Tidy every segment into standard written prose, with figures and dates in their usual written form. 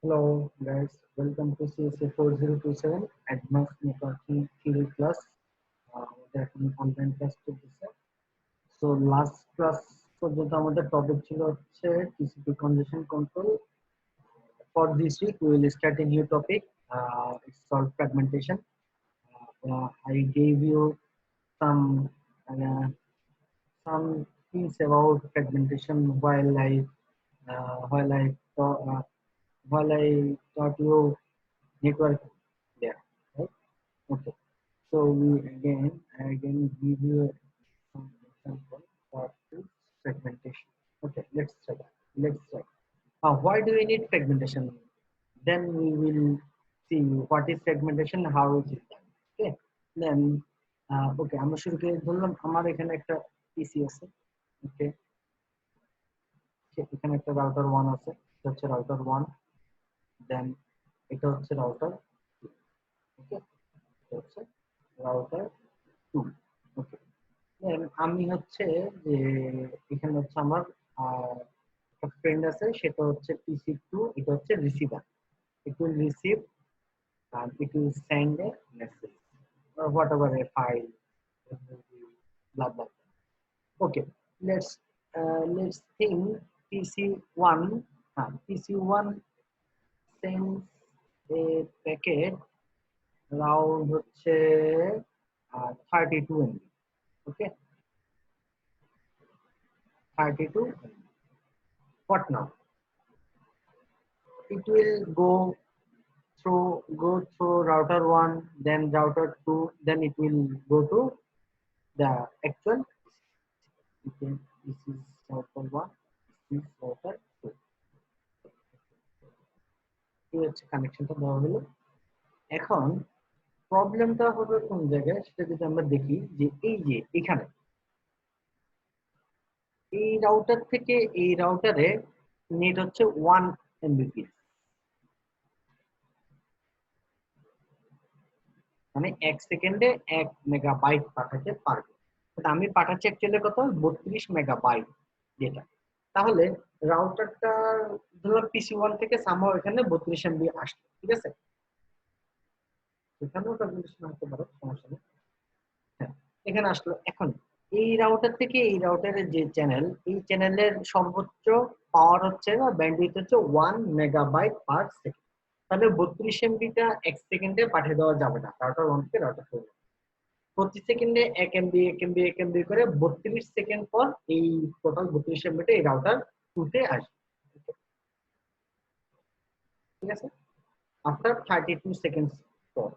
Hello guys, welcome to CSA 4027 Advanced Networking Theory class. আমাদের এখন online class চলতেছে। So last class পর্যন্ত আমাদের টপিক ছিল হচ্ছে TCP congestion control. For this week we will start a new topic. It's called fragmentation. I gave you some uh, some things about fragmentation while while I taught you network there, right? Okay. So I again give you some example for this fragmentation. Okay, let's start. Why do we need fragmentation? Then we will see what is fragmentation, how is it done. Okay. Then okay, আমরা শুরু করে ধরলাম আমার এখানে একটা পিসি আছে। ওকে, এখানে একটা রাউটার 1 আছে, এটা হচ্ছে রাউটার 1, দেন এটা হচ্ছে রাউটার 2। ওকে, এটা হচ্ছে রাউটার 2। ওকে, দেন আমি হচ্ছে যে এখানে হচ্ছে আমার একটা ফ্রেন্ড আছে, সেটা হচ্ছে PC2, এটা হচ্ছে receiver. It will receive and it will send a message or whatever a file, blah blah. Okay, let's think PC1. PC1 sends a packet around হচ্ছে 32 MB. Okay, 32 MB. What now? It will go through router 1, then router 2, then it will go to the actual. Okay, this is router 1, this is router 2. এই হচ্ছে কানেকশনটা দেওয়া হলো। এখন প্রবলেমটা হবে কোন জায়গায়, সেটা যদি আমরা দেখি যে এই যে এখানে এই রাউটার থেকে এই রাউটারে নেট হচ্ছে 1 Mbps, মানে 1 সেকেন্ডে 1 মেগাবাইট পাঠাতে পারবে। আমি পাঠাচ্ছি অ্যাকচুয়ালি কত, 32 মেগাবাইট ডেটা। তাহলে রাউটারটা ধরলাম PC1 থেকে সামহাও এখানে 32 MB আসলো, ঠিক আছে? এখানেও ক্যালকুলেশন হতে পারে, সমস্যা নেই। হ্যাঁ, এখানে আসলো। এখন এই রাউটার থেকে এই রাউটারের যে চ্যানেল, এই চ্যানেলের সর্বোচ্চ পাওয়ার হচ্ছে বা ব্যান্ডউইথ হচ্ছে 1 মেগাবাইট পার সেকেন্ড। তাহলে 32 MBটা 1 সেকেন্ডে পাঠিয়ে দেওয়া যাবে না রাউটার 1 থেকে রাউটার 2। প্রতি সেকেন্ডে 1 MB 1 MB 1 MB করে 32 সেকেন্ড পর এই টোটাল 32 MBটা এই রাউটার 2 তে আসবে, ঠিক আছে? আফটার 32 সেকেন্ডস পর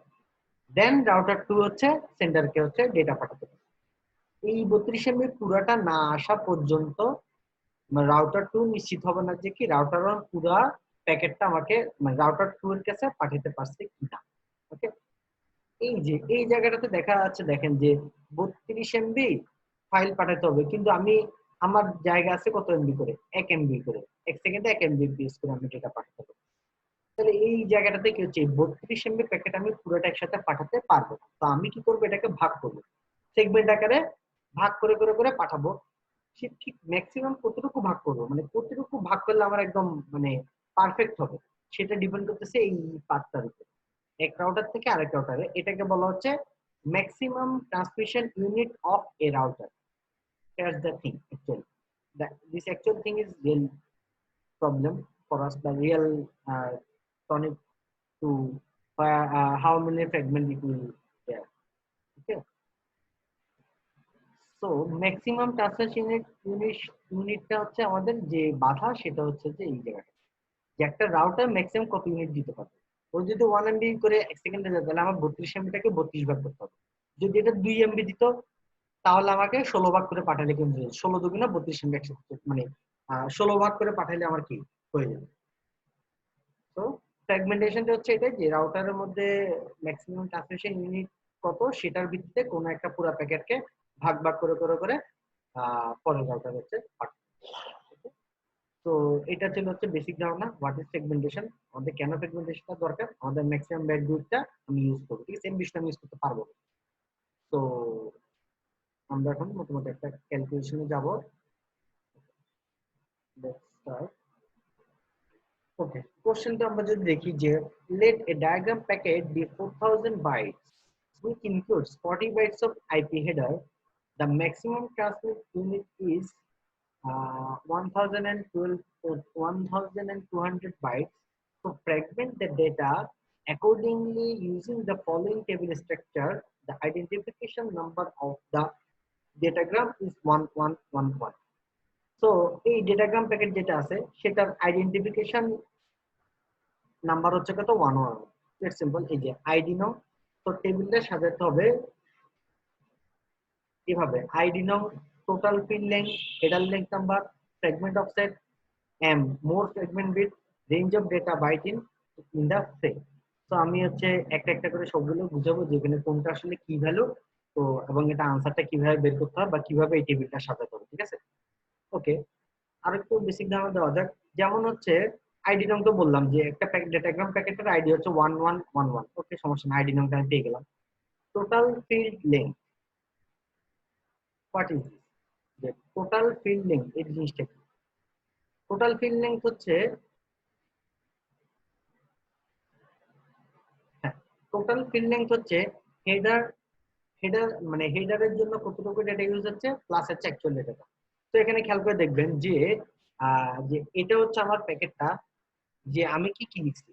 দেন রাউটার 2 হচ্ছে সেন্ডারকে হচ্ছে ডেটা পাঠাতে পারে। এই 32 MB পুরাটা না আসা পর্যন্ত রাউটার 2 নিশ্চিত হবে না যে কি রাউটার 1 পুরা প্যাকেটটা আমাকে রাউটার 2 এর কাছে পাঠাতে পারছে কিনা। ওকে, এই যে এই জায়গাটাতে দেখা যাচ্ছে, দেখেন যে 32 MB ফাইল পাঠাতে হবে, কিন্তু আমি আমার জায়গা আছে কত MB করে, 1 MB করে, 1 সেকেন্ডে 1 MBPS করে আমি ডেটা পাঠাতে পারি। তাহলে এই জায়গাটাতে কি হচ্ছে, 32 MB প্যাকেট আমি পুরোটা একসাথে পাঠাতে পারবো না। তো আমি কি করবো, এটাকে ভাগ করবো, সেগমেন্ট আকারে ভাগ করে করে করে পাঠাবো। সে ঠিক ম্যাক্সিমাম কতটুকু ভাগ করবো, মানে কতটুকু ভাগ করলে আমার একদম মানে পারফেক্ট হবে, সেটা ডিপেন্ড করতেছে এই পাথটার উপর, এক রাউটার থেকে আরেক রাউটারে। এটাকে বলা হচ্ছে maximum transmission unit of A router. That's the thing actually. This actual thing is real problem for us, the real tonic to how many fragment it will there. Okay. So maximum transmission ইউনিটটা হচ্ছে আমাদের যে বাধা, সেটা হচ্ছে যে এই জায়গাটা, যে একটা রাউটার ম্যাক্সিমাম কত ইউনিট দিতে পারবে। ও যদি 1 MB করে 1 সেকেন্ডে যায়, তাহলে আমার 32 MBটাকে 32 ভাগ করতে হবে। যদি এটা 2 MB দিত, তাহলে আমাকে 16 ভাগ করে পাঠালে কিন্তু 16 দুগুণা 32 MB একসাথে, মানে 16 ভাগ করে পাঠালে আমার কি হয়ে যাবে। তো ফ্র্যাগমেন্টেশনটা হচ্ছে এটা, যে রাউটারের মধ্যে ম্যাক্সিমাম ট্রান্সমিশন ইউনিট কত, সেটার ভিত্তিতে কোনো একটা পুরো প্যাকেটকে ভাগ ভাগ করে করে করে পরের রাউটার হচ্ছে পাঠানো। তো এটা ছিল হচ্ছে বেসিক ধারণা হোয়াট ইজ সেগমেন্টেশন, আমাদের কেন সেগমেন্টেশনটা দরকার, আমাদের ম্যাক্সিমাম ব্যান্ডউইথটা আমি ইউজ করব, ঠিক আছে? এমবিটা আমি ইউজ করতে পারবো। তো আমরা এখন মোটামুটি একটা ক্যালকুলেশনে যাব। Let's start. ওকে, কোশ্চেনটা আমরা যদি দেখি যে let a diagram packet be 4000 bytes which includes 40 bytes of IP header. The maximum transmit unit is 1200 bytes. So fragment the data accordingly using the following table structure. The identification number of the datagram is 1111. So এই ডেটাগ্রাম packet যেটা আছে সেটার identification number হচ্ছে কত 11। It's simple, এই যে ID নং। তো টেবিলটা সাজাতে হবে কিভাবে, আইডি নং, total field length, header length number, fragment offset, M more fragment bit, range of data byte in the frame. তো আমি হচ্ছে একটা একটা করে সবগুলো বুঝাবো যেখানে কোনটা আসলে কি ভ্যালু, তো এবং এটা আনসারটা কিভাবে বের করতে হবে বা কিভাবে এই টেবিলটা সাজাতে হবে, ঠিক আছে। ওকে, আর একটু বেসিক ধারণা দেওয়া যাক। যেমন হচ্ছে আইডি নং তো বললাম যে একটা ডেটাগ্রাম প্যাকেটের আইডি হচ্ছে 1111। ওকে, সমস্যা না, আইডি নংটা আমি পেয়ে গেলাম। Total field length, what is this, যে টোটাল ফিল্ড লেংথ এই জিনিসটা কি? টোটাল ফিল্ড লেংথ হচ্ছে, হ্যাঁ, টোটাল ফিল্ড লেংথ হচ্ছে হেডার হেডার মানে হেডারের জন্য কতটুকু ডেটা ইউজ হচ্ছে প্লাস হচ্ছে অ্যাকচুয়াল ডেটাটা। তো এখানে খেয়াল করে দেখবেন যে যে এটা হচ্ছে আমার প্যাকেটটা, যে আমি কি কি লিখছি।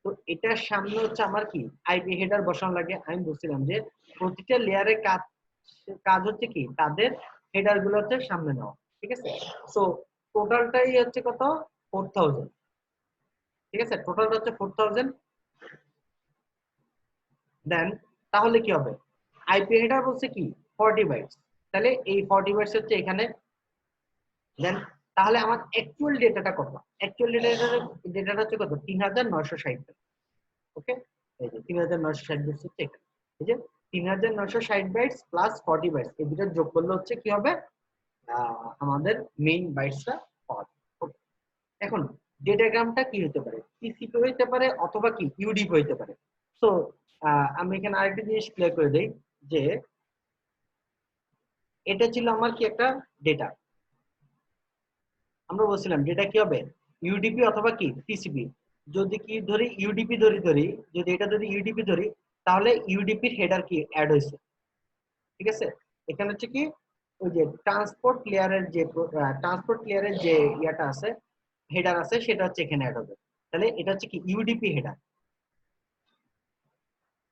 তো এটার সামনে হচ্ছে আমার কি আইপি হেডার বসানো লাগে। আমি বলছিলাম যে প্রতিটা লেয়ারের কাজ কাজ হচ্ছে কি তাদের হেডার গুলো হচ্ছে সামনে নেওয়া, ঠিক আছে। সো টোটালটাই হচ্ছে কত 4000, ঠিক আছে, টোটালটা হচ্ছে 4000। দেন তাহলে কি হবে, আইপি হেডার বলছে কি 40 বাইটস, তাহলে এই 40 বাইটস হচ্ছে এখানে। দেন তাহলে আমার অ্যাকচুয়াল ডেটাটা কত, অ্যাকচুয়াল ডেটাটা হচ্ছে কত 3960। ওকে, এই যে 3960 বাইটস হচ্ছে এখানে, এই যে 3960 বাইটস প্লাস 40 বাইটস, এই দুটো যোগ করলে হচ্ছে কি হবে আমাদের মেইন বাইটসটা পাওয়া যাবে। Okay, এখন ডেটাগ্রামটা কি হতে পারে, টিসিপি হতে পারে অথবা কি ইউডিপি হতে পারে। সো আমি এখানে আরেকটা জিনিস ক্লিয়ার করে দেই যে এটা ছিল আমার কি একটা ডেটা, আমরা বলছিলাম ডেটা কি হবে ইউডিপি অথবা কি টিসিপি। যদি কি ধরি ইউডিপি ধরি, যদি এটা ধরি ইউডিপি ধরি, তাহলে ইউডিপির হেডার কি অ্যাড হয়েছে, ঠিক আছে। এখানে হচ্ছে কি ওই যে ট্রান্সপোর্ট লেয়ারের যে ইয়াটা আছে, হেডার আছে, সেটা হচ্ছে এখানে অ্যাড হবে। তাহলে এটা হচ্ছে কি ইউডিপি হেডার,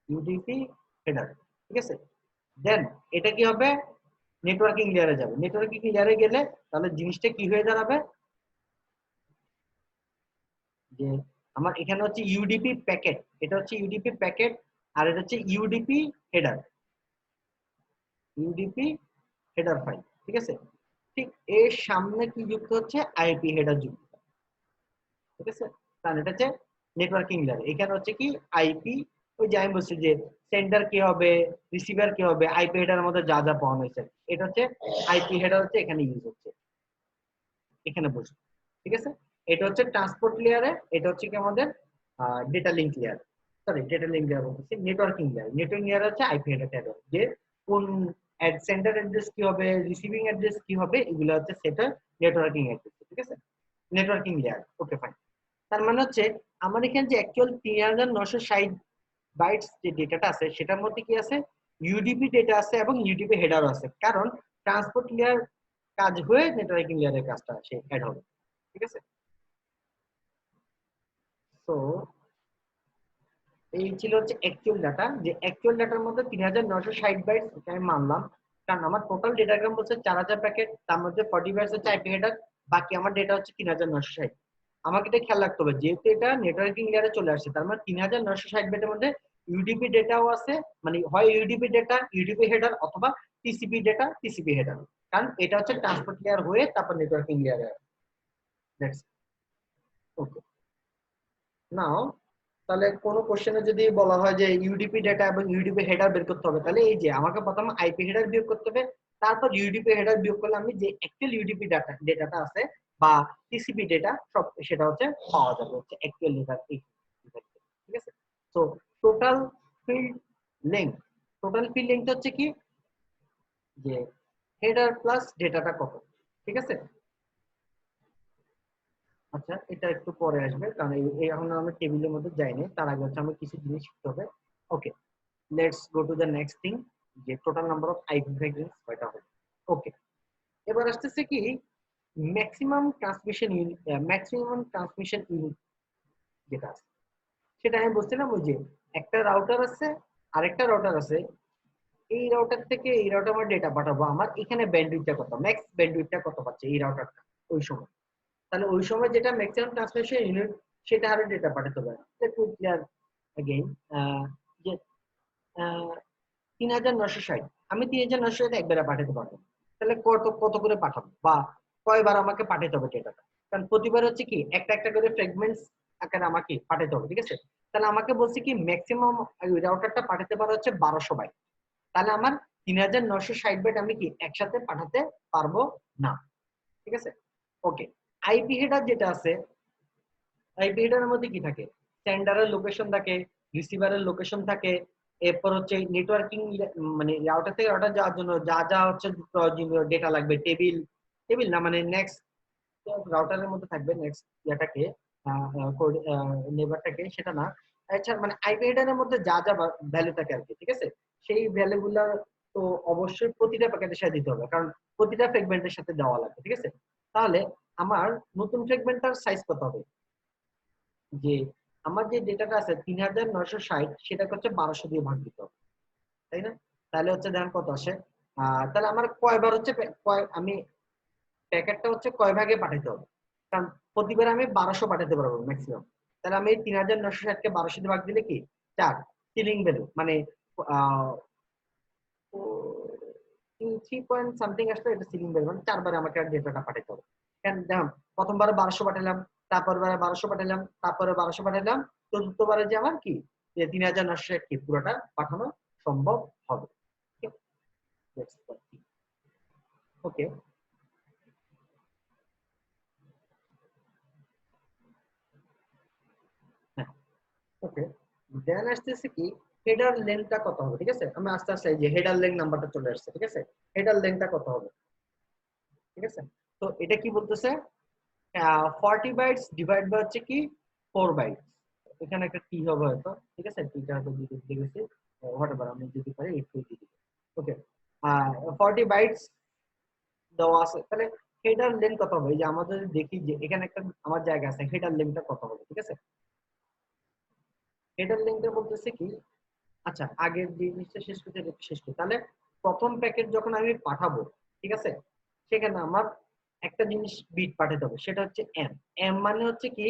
ইউডিপি হেডার, ঠিক আছে। দেন এটা কি হবে নেটওয়ার্কিং লেয়ারে যাবে, নেটওয়ার্কিং লেয়ারে গেলে তাহলে জিনিসটা কি হয়ে দাঁড়াবে যে আমার এখানে হচ্ছে ইউডিপি প্যাকেট, এটা হচ্ছে ইউডিপি প্যাকেট, আর এটা হচ্ছে UDP header, UDP header file, ঠিক আছে। ঠিক এর সামনে কি যুক্ত হচ্ছে আইপি হেডার যুক্ত, ঠিক আছে। কারণ এটা হচ্ছে নেটওয়ার্কিং লেয়ার, এখানে হচ্ছে কি আইপি, ওই যে আমি বলছি যে সেন্ডার কি হবে রিসিভার কি হবে আইপি হেডার মধ্যে যা যা পাওয়া হয়েছে, এটা হচ্ছে আইপি হেডার হচ্ছে এখানে ইউজ হচ্ছে, এখানে বসবে, ঠিক আছে। এটা হচ্ছে ট্রান্সপোর্ট লেয়ারে, এটা হচ্ছে কি আমাদের data link layer, sorry data link layer বলতেছি, নেটওয়ার্কিং লেয়ার। নেটওয়ার্কিং লেয়ার হচ্ছে আইপি হেডার ট্যাগ, যে কোন সেন্টার অ্যাড্রেস কি হবে, রিসিভিং অ্যাড্রেস কি হবে, এগুলো হচ্ছে সেটা নেটওয়ার্কিং অ্যাড্রেস, ঠিক আছে, নেটওয়ার্কিং লেয়ার। ওকে ফাইন, তার মানে হচ্ছে আমার এখানে যে অ্যাকচুয়াল 3960 বাইটস যে ডেটাটা আছে সেটার মধ্যে কি আছে ইউডিপি ডেটা আছে এবং ইউডিপি হেডারও আছে, কারণ ট্রান্সপোর্ট লেয়ার কাজ হয়ে নেটওয়ার্কিং লেয়ারের কাজটা সে অ্যাড হবে, ঠিক আছে। তো এই ছিল হচ্ছে অ্যাকচুয়াল ডাটা, যে অ্যাকচুয়াল ডাটার মধ্যে 3960 বাইটস আমি মানলাম, কারণ আমার টোটাল ডেটাগ্রাম বলছে 4000 প্যাকেট, তার মধ্যে 40 বাইটস হচ্ছে আইপি হেডার, বাকি আমার ডেটা হচ্ছে 3960। আমাকে এটা খেয়াল রাখতে হবে যেহেতু এটা নেটওয়ার্কিং লেয়ারে চলে আসছে, তার মানে 3960 বাইটের মধ্যে ইউডিপি ডেটাও আছে, মানে হয় ইউডিপি ডেটা ইউডিপি হেডার অথবা টিসিপি ডেটা টিসিপি হেডার, কারণ এটা হচ্ছে ট্রান্সপোর্ট লেয়ার হয়ে তারপর নেটওয়ার্কিং লেয়ারে। That's okay. নাও তাহলে কোনো কোশ্চেনে যদি বলা হয় যে ইউডিপি ডেটা এবং ইউডিপি হেডার বের করতে হবে, তাহলে এই যে আমাকে প্রথম আইপি হেডার বিয়োগ করতে হবে, তারপর ইউডিপি হেডার বিয়োগ করলে আমি যে অ্যাকচুয়াল ইউডিপি ডেটাটা আছে বা টিসিপি ডেটা সব সেটা হচ্ছে পাওয়া যাবে হচ্ছে অ্যাকচুয়াল ডেটা, ঠিক আছে। তো total field length, total field length হচ্ছে কি যে হেডার প্লাস ডেটাটা কত, ঠিক আছে। আচ্ছা, এটা একটু পরে আসবে, কারণ এখন আমরা টেবিলের মধ্যে যাইনি, তার আগে হচ্ছে আমার কিছু জিনিস শিখতে হবে। Okay, let's go to the next thing, যে total number of IP fragments কয়টা হবে। ওকে, এবার আসতেছে কি ম্যাক্সিমাম ট্রান্সমিশন ইউনিট, যেটা আছে সেটা আমি বলছিলাম, ওই যে একটা রাউটার আছে, আরেকটা রাউটার আছে, এই রাউটার থেকে এই রাউটার আমার ডেটা পাঠাবো, আমার এখানে ব্যান্ডউইথটা কত, ম্যাক্স ব্যান্ডউইথটা কত পাচ্ছে এই রাউটারটা ওই সময়। তাহলে ওই সময় যেটা ম্যাক্সিমাম ট্রান্সমিশন ইউনিট, সেটা হারে ডেটা পাঠাতে পারে। লেট মি ক্লিয়ার अगेन, যে 3960, আমি 3960 একবারে পাঠাতে পারবো, তাহলে কত কত করে পাঠাবো, বা কয়বার আমাকে পাঠাতে হবে ডেটাটা, কারণ প্রতিবার হচ্ছে কি একটা একটা করে ফ্রেগমেন্টস আকারে আমাকে পাঠাতে হবে, ঠিক আছে। তাহলে আমাকে বলছে কি ম্যাক্সিমাম রাউটারটা পাঠাতে পারে হচ্ছে 1200 বাইট, তাহলে আমার 3960 বাইট আমি কি একসাথে পাঠাতে পারবো না, ঠিক আছে। ওকে, আইপি হেডার যেটা আছে, আইপি হেডারের মধ্যে কি থাকে, সেন্ডারের লোকেশন থাকে, রিসিভারের লোকেশন থাকে, এরপর হচ্ছে নেটওয়ার্কিং, মানে রাউটার থেকে রাউটার যাওয়ার জন্য যা যা হচ্ছে প্রয়োজনীয় ডেটা লাগবে, টেবিল, টেবিল না মানে নেক্সট রাউটারের মধ্যে থাকবে, নেক্সট ইয়াটাকে নেবারটাকে, সেটা না। আচ্ছা, মানে আইপি হেডারের মধ্যে যা যা ভ্যালু থাকে আর কি, ঠিক আছে, সেই ভ্যালুগুলো তো অবশ্যই প্রতিটা প্যাকেটের সাথে দিতে হবে, কারণ প্রতিটা ফ্রেগমেন্টের সাথে দেওয়া লাগবে, ঠিক আছে। তাহলে আমার নতুন ফ্রেগমেন্টটার সাইজ কত হবে, যে আমার যে ডেটাটা আছে 3960, সেটাকে হচ্ছে 1200 দিয়ে ভাগ দিতে হবে, তাই না। তাহলে হচ্ছে দেখেন কত আসে, তাহলে আমার কয়বার হচ্ছে আমি প্যাকেটটা হচ্ছে কয় ভাগে পাঠাতে হবে, কারণ প্রতিবার আমি 1200 পাঠাতে পারবো ম্যাক্সিমাম। তাহলে আমি 3960 কে 1200 দিয়ে ভাগ দিলে কি 4, সিলিং ভ্যালু মানে 3 পয়েন্ট সামথিং আসলে, এটা সিলিং ভ্যালু মানে 4 বারে আমাকে ডেটাটা পাঠাতে হবে। কেন দেখুন, প্রথমবারে 1200 পাঠালাম, তারপরে 1200 পাঠালাম, তারপরে 1200 পাঠালাম, চতুর্থবারে যে আমার কি 3960 কি পুরোটা পাঠানো সম্ভব হবে। ওকে, হ্যাঁ, ওকে, দেন আসতেছে কি হেডার লেন্থটা কত হবে, ঠিক আছে। আমি আস্তে আস্তে এই যে হেডার লেন্থ নাম্বারটা চলে আসছে, ঠিক আছে। হেডার লেন্থটা কত হবে, ঠিক আছে। তো এটা কি বলতেছে, 40 বাইটস ডিভাইড বাই হচ্ছে কি 4 বাইটস, এখানে একটা টি হবে হয়তো, ঠিক আছে, টিটা হয়তো দিতে গেছে, হোয়াটএভার, আমি যদি পারি একটু দিয়ে দিই। ওকে, 40 বাইটস দেওয়া আছে, তাহলে হেডার লেন্থ কত হবে, এই যে আমাদের দেখি যে এখানে একটা আমার জায়গা আছে, হেডার লেন্থটা কত হবে, ঠিক আছে। হেডার লেন্থটা বলতেছে কি, আচ্ছা আগের জিনিসটা শেষ করতে শেষ করি, তাহলে প্রথম প্যাকেট যখন আমি পাঠাবো, ঠিক আছে, সেখানে আমার একটা জিনিস বিট পাঠাতে হবে, সেটা হচ্ছে এম। এম মানে হচ্ছে কি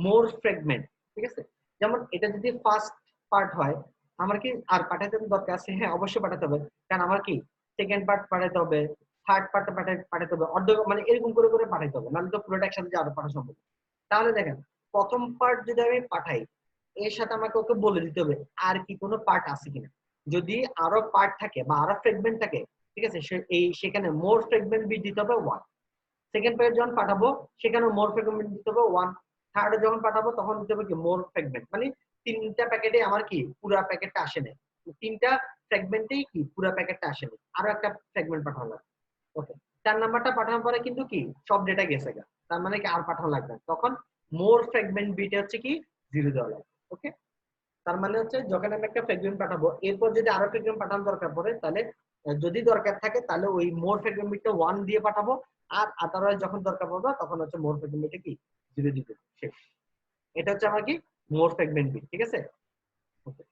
মোর ফ্রেগমেন্ট, ঠিক আছে। যেমন এটা যদি ফার্স্ট পার্ট হয়, আমার কি আর পাঠাতে দরকার আছে, হ্যাঁ অবশ্যই পাঠাতে হবে, কারণ আমার কি সেকেন্ড পার্ট পাঠাতে হবে, থার্ড পার্ট পাঠাতে হবে, অর্ধেক মানে এরকম করে করে পাঠাতে হবে, নাহলে তো পুরোটা একসাথে আরো পাঠা সম্ভব। তাহলে দেখেন, প্রথম পার্ট যদি আমি পাঠাই, এর সাথে আমাকে ওকে বলে দিতে হবে আর কি কোনো পার্ট আছে কিনা, যদি আরো পার্ট থাকে বা আরো ফ্রেগমেন্ট থাকে, ঠিক আছে, সেখানে মোর ফ্রেগমেন্ট বিট দিতে হবে 1। সেকেন্ড পেজ যখন পাঠাবো, সেখানে মোর ফ্রেগমেন্ট দিতে হবে 1। থার্ড যখন পাঠাবো তখন দিতে হবে কি মোর ফ্রেগমেন্ট, মানে তিনটা প্যাকেটে আমার কি পুরো প্যাকেটটা আসে না, তিনটা ফ্রেগমেন্টেই কি পুরো প্যাকেটটা আসে না, আরো একটা ফ্রেগমেন্ট পাঠানো লাগবে। ওকে, 4 নাম্বারটা পাঠানোর পরে কিন্তু কি সব ডেটা গেছে গা, তার মানে কি আর পাঠানো লাগবে না। তখন মোর ফ্রেগমেন্ট বিটে হচ্ছে কি 0 দেওয়া লাগবে। ওকে, তার মানে হচ্ছে যখন আমি একটা ফ্রেগমেন্ট পাঠাবো, এরপর যদি আরো ফ্রেগমেন্ট পাঠানোর দরকার পড়ে, তাহলে যদি দরকার থাকে তাহলে ওই মোর ফ্রেগমেন্ট বিটটা 1 দিয়ে পাঠাবো, আর আদারওয়াইজ যখন দরকার পড়বে তখন হচ্ছে মোর ফ্রেগমেন্ট বিটে কি 0 দিতে শেষ। এটা হচ্ছে আমার কি মোর ফ্রেগমেন্ট বিট, ঠিক আছে। ওকে,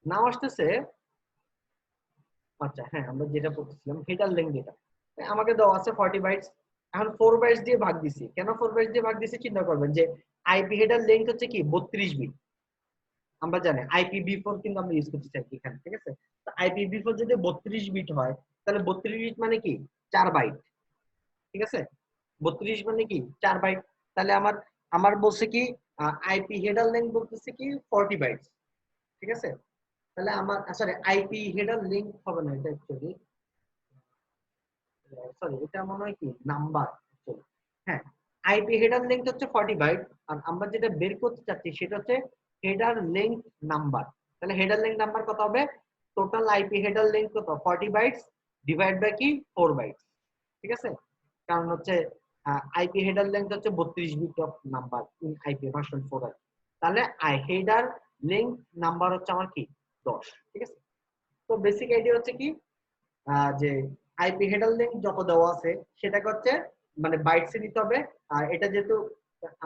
নাও আসতেছে, আচ্ছা হ্যাঁ, আমরা যেটা পড়তেছিলাম হেডার লেংথ, যেটা আমাকে দেওয়া আছে 40 বাইটস, এখন 4 বাইটস দিয়ে ভাগ দিছি, কেন 4 বাইটস দিয়ে ভাগ দিছি চিন্তা করবেন, যে আইপি হেডার লেংথ হচ্ছে কি 32 বিট, আমরা জানি IPv4 কিন্তু আমরা ইউজ করতে চাই এখানে, ঠিক আছে। তো IPv4 যদি 32 বিট হয়, তাহলে 32 বিট মানে কি 4 বাইট, ঠিক আছে। 32 মানে কি 4 বাইট, তাহলে আমার আমার বলছে কি আইপি হেডার লেংথ বলতেছে কি 40 বাইটস, ঠিক আছে। তাহলে আমার সরি আইপি হেডার লিংক হবে না, এটা অ্যাকচুয়ালি সরি, এটা মনে হয় কি নাম্বার, হ্যাঁ। আইপি হেডার লেংথ হচ্ছে 40 বাইট, আর আমরা যেটা বের করতে চাচ্ছি সেটা হচ্ছে হেডার লেংথ নাম্বার। তাহলে হেডার লেংথ নাম্বার কত হবে, টোটাল আইপি হেডার লেংথ কত 40 বাইটস ডিভাইড বাই কি 4 বাইটস, ঠিক আছে। কারণ হচ্ছে আইপি হেডার লেন্থ হচ্ছে 32 bit of number in IP version 4 তাহলে হেডার লিংক নাম্বার হচ্ছে আমার কি 10 ঠিক আছে। তো বেসিক আইডিয়া হচ্ছে কি যে আইপি হেডার লিংক যত দেওয়া আছে সেটাকে হচ্ছে মানে বাইটসে দিতে হবে। আর এটা যেহেতু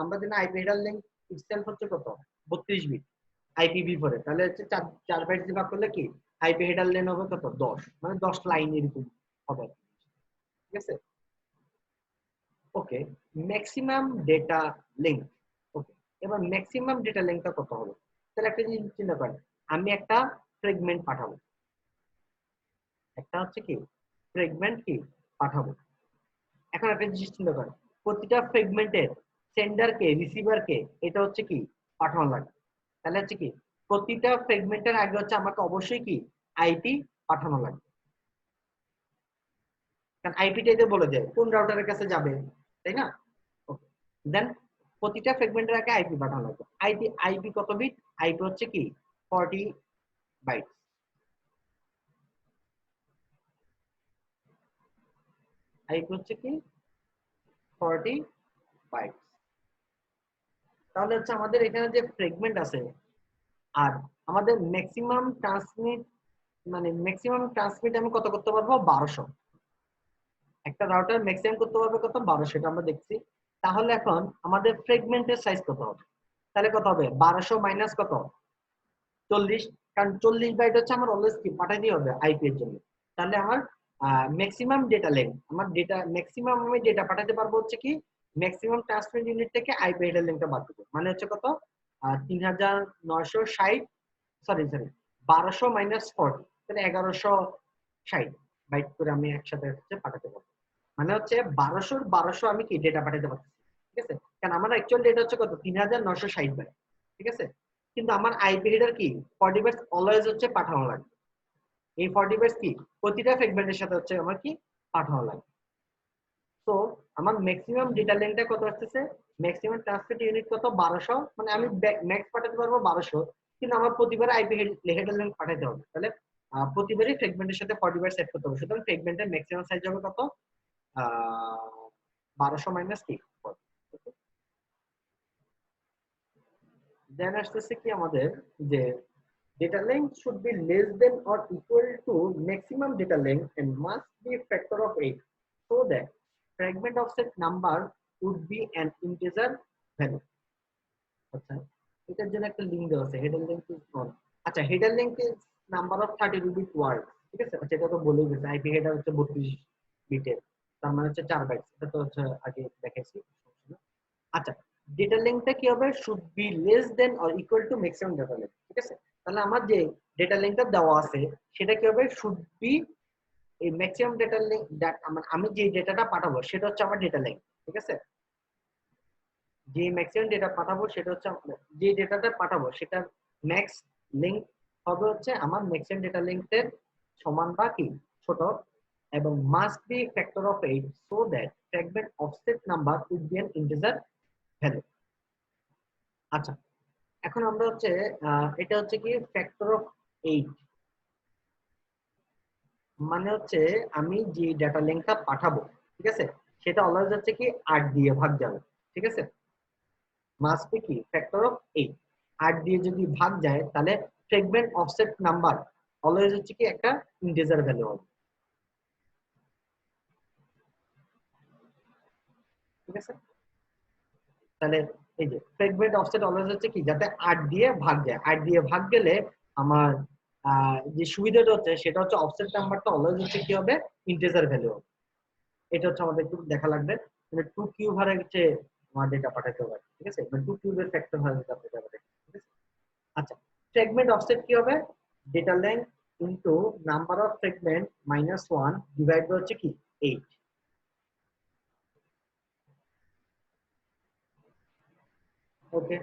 আমরা জানি আইপি হেডার লিংক ইটসেলফ হচ্ছে কত 32 বিট IPv4 তাহলে হচ্ছে 4 বাইট দিয়ে ভাগ করলে কি আইপি হেডার লেন হবে কত 10 মানে 10 লাইন এরকম হবে ঠিক আছে। ওকে, ম্যাক্সিমাম ডেটা লিংক। ওকে, এবার ম্যাক্সিমাম ডেটা লিংকটা কত হবে? তাহলে একটা জিনিস চিন্তা করেন, আমি একটা ফ্রেগমেন্ট পাঠাবো, একটা হচ্ছে কি ফ্রেগমেন্ট কি পাঠাবো। এখন একটা জিনিস চিন্তা করেন, প্রতিটা ফ্রেগমেন্টের সেন্ডার কে রিসিভার কে এটা হচ্ছে কি পাঠানো লাগে। তাহলে হচ্ছে কি প্রতিটা ফ্রেগমেন্টের আগে হচ্ছে আমাকে অবশ্যই কি আইপি পাঠানো লাগবে, কারণ আইপিটাই তো বলে দেয় কোন রাউটারের কাছে যাবে, তাই না? ওকে, দেন প্রতিটা ফ্রেগমেন্টের আগে আইপি পাঠানো লাগবে। আইপি কত বিট? আইপি হচ্ছে কি 40 বাইট। আইপি হচ্ছে কি 40 বাইট। তাহলে হচ্ছে আমাদের এখানে যে ফ্রেগমেন্ট আছে আর আমাদের ম্যাক্সিমাম ট্রান্সমিট মানে ম্যাক্সিমাম ট্রান্সমিট আমি কত করতে পারবো 1200। একটা রাউটার ম্যাক্সিমাম করতে পারবে কত 1200, এটা আমরা দেখছি। তাহলে এখন আমাদের ফ্রেগমেন্টের সাইজ কত হবে? তাহলে কত হবে 1200 মাইনাস কত 40, কারণ 40 বাইট হচ্ছে আমার অলওয়েজ কি পাঠাই দিয়ে হবে আইপি এর জন্য। তাহলে আমার ম্যাক্সিমাম ডেটা লেন্থ আমার ডেটা ম্যাক্সিমাম আমি ডেটা পাঠাতে পারবো হচ্ছে কি ম্যাক্সিমাম ট্রান্সমিট ইউনিট থেকে আইপি হেডার লেন্থটা বাদ দিতে, মানে হচ্ছে কত 3960 সরি 1200 মাইনাস 40 তাহলে 1160 বাইট করে আমি একসাথে হচ্ছে পাঠাতে পারবো। মানে হচ্ছে 1200 আমি কি ডেটা পাঠাতে পারছি, ঠিক আছে। কারণ আমার অ্যাকচুয়াল ডেটা হচ্ছে কত 3960 বাইট, ঠিক আছে। কিন্তু আমার আইপি হেডার কি 40 বাইটস অলওয়েজ হচ্ছে পাঠানো লাগবে। এই 40 বাইটস কি প্রতিটা ফ্রেগমেন্টের সাথে হচ্ছে আমার কি পাঠানো লাগবে। তো আমার ম্যাক্সিমাম ডেটা লেন্থটা কত আসছে, ম্যাক্সিমাম ট্রান্সমিট ইউনিট কত 1200, মানে আমি ম্যাক্স পাঠাতে পারবো 1200, কিন্তু আমার প্রতিবার আইপি হেডার লেন্থ পাঠাতে হবে। তাহলে প্রতিবারই ফ্রেগমেন্টের সাথে 40 বাইট সেট করতে হবে। সুতরাং ফ্রেগমেন্টের ম্যাক্সিমাম সাইজ হবে কত 1200 মাইনাস কি 40। দেন আসতেছে কি আমাদের যে data length should be less than or equal to maximum data length and must be a factor of 8 so that fragment offset number would be an integer value. আচ্ছা, এটার জন্য একটা লিংক দেওয়া আছে হেডার লিংক ইজ নট। আচ্ছা, header link is number of 32 bit word, ঠিক আছে। আচ্ছা, এটা তো বলেই গেছে আইপি হেডার হচ্ছে 32 বিটের, তার মানে হচ্ছে 4 বাইট, এটা তো হচ্ছে আগে দেখাইছি। আচ্ছা, ডেটা লেংথটা কি হবে should be less than or equal to maximum data length, ঠিক আছে। তাহলে আমার যে ডেটা লেংথটা দেওয়া আছে সেটা কি হবে শুড বি এই ম্যাক্সিমাম ডেটা লেংথ, আমি যে ডেটাটা পাঠাবো সেটা হচ্ছে আমার ডেটা লেংথ, ঠিক আছে। যে ম্যাক্সিমাম ডেটা পাঠাবো সেটা হচ্ছে যে ডেটাটা পাঠাবো সেটা ম্যাক্স লেংথ হবে হচ্ছে আমার ম্যাক্সিমাম ডেটা লেংথের সমান বা কি ছোট, এবং must be factor of 8 so that fragment offset number will be an integer value. আচ্ছা, এখন আমরা হচ্ছে এটা হচ্ছে কি ফ্যাক্টর অফ 8, মানে হচ্ছে আমি যে ডাটা লিংকটা পাঠাবো, ঠিক আছে, সেটা অলওয়েজ হচ্ছে কি 8 দিয়ে ভাগ যাবে, ঠিক আছে। মাস্ট বি কি ফ্যাক্টর অফ 8, 8 দিয়ে যদি ভাগ যায় তাহলে ফ্রেগমেন্ট অফসেট নাম্বার অলওয়েজ হচ্ছে কি একটা ইন্টিজার ভ্যালু হবে, ঠিক আছে। তাহলে এই যে ফ্রেগমেন্ট অফসেট অলওয়েজ হচ্ছে কি যাতে 8 দিয়ে ভাগ যায়, 8 দিয়ে ভাগ গেলে আমার যে সুবিধাটা হচ্ছে সেটা হচ্ছে অফসেট নাম্বারটা অলওয়েজ হচ্ছে কি হবে ইন্টিজার ভ্যালু হবে। এটা হচ্ছে আমাদের একটু দেখা লাগবে, মানে 2 কিউব হারে হচ্ছে আমার ডেটা পাঠাতে হবে, ঠিক আছে, মানে 2 কিউবের ফ্যাক্টর হারে ডেটা পাঠাতে, ঠিক আছে। আচ্ছা, ফ্র্যাগমেন্ট অফসেট কি হবে data length into number of fragment minus 1 divide by হচ্ছে কি 8। ওকে,